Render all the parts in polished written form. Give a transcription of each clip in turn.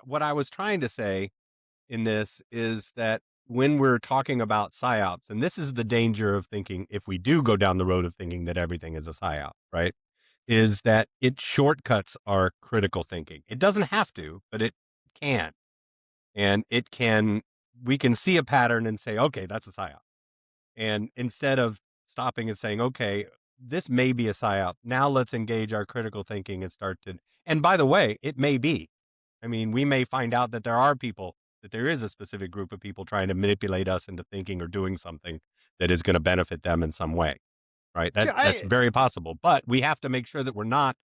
what I was trying to say in this is that when we're talking about psyops, and this is the danger of thinking, if we do go down the road of thinking that everything is a psyop, right? Is that it shortcuts our critical thinking. It doesn't have to, but it can. And it can, we can see a pattern and say, okay, that's a psyop. And instead of stopping and saying, okay, this may be a psyop. Now let's engage our critical thinking and start to, and by the way, it may be. I mean, we may find out that there are people, that there is a specific group of people trying to manipulate us into thinking or doing something that is going to benefit them in some way, right? See, That's very possible. But we have to make sure that we're not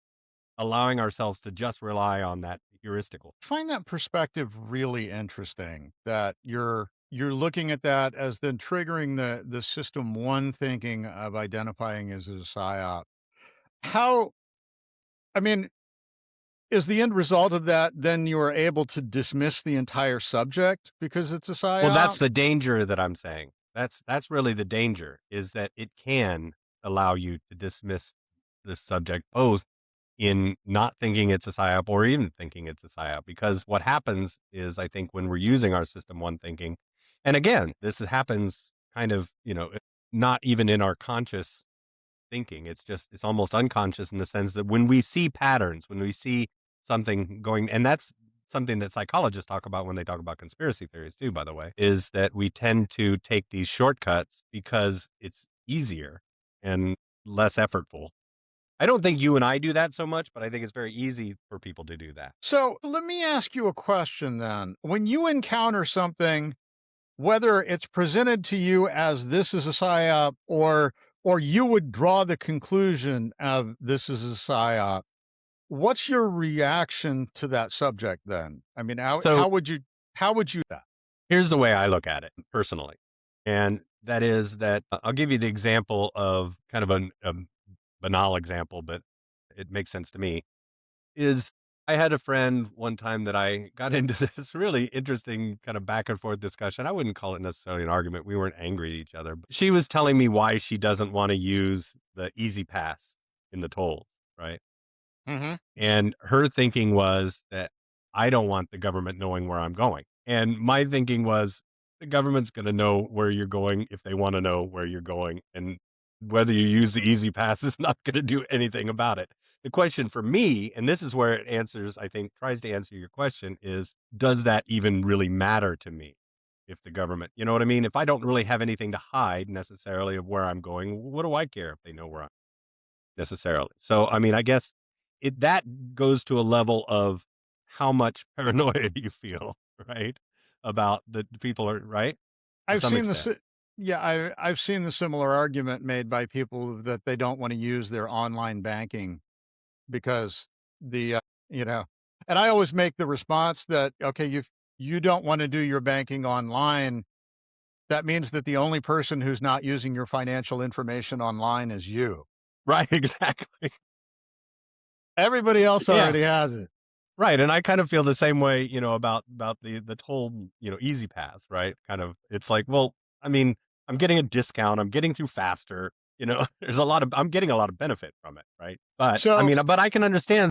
allowing ourselves to just rely on that heuristical. find that perspective really interesting, that you're looking at that as then triggering the system one thinking of identifying as a psyop. How I mean, is the end result of that then you are able to dismiss the entire subject because it's a Well, that's psyop? the danger that I'm saying. That's really the danger, is that it can allow you to dismiss the subject both in not thinking it's a psyop or even thinking it's a psyop. Because what happens is, I think, when we're using our system one thinking, and again, happens kind of, not even in our conscious thinking. It's almost unconscious in the sense that when we see patterns, when we see something going, and that's something that psychologists talk about when they talk about conspiracy theories too, by the way, is that we tend to take these shortcuts because it's easier and less effortful. I don't think you and I do that so much, but I think it's very easy for people to do that. So let me ask you a question then. When you encounter something, whether it's presented to you as this is a psyop or you would draw the conclusion of this is a psyop, what's your reaction to that subject then? I mean, So how would you that? here's the way I look at it personally. And that is that I'll give you the example of kind of a banal example, but it makes sense to me. Is I had a friend one time that I got into this really interesting kind of back and forth discussion. I wouldn't call it necessarily an argument. We weren't angry at each other. But she was telling me why she doesn't want to use the easy pass in the tolls, right? Mhm. And her thinking was that I don't want the government knowing where I'm going. And my thinking was the government's going to know where you're going if they want to know where you're going. And whether you use the easy pass is not going to do anything about it. The question for me, and this is where it answers, I think, tries to answer your question, is does that even really matter to me? If the government, you know what I mean? If I don't really have anything to hide necessarily of where I'm going, what do I care if they know where I'm necessarily? So, I mean, I guess that goes to a level of how much paranoia do you feel, right? About the people are right to I've some seen the extent. si Yeah, I've seen the similar argument made by people that they don't wanna use their online banking because the, you know and I always make the response that, "Okay, you don't wanna do your banking online, that means that the only person who's not using your financial information online is you. Right, exactly. Everybody else Yeah, already has it." right. And I kind of feel the same way, about the whole, easy pass, right? Kind of, it's like, well, I mean, I'm getting a discount, I'm getting through faster, I'm getting a lot of benefit from it, right? But I So mean, but I can understand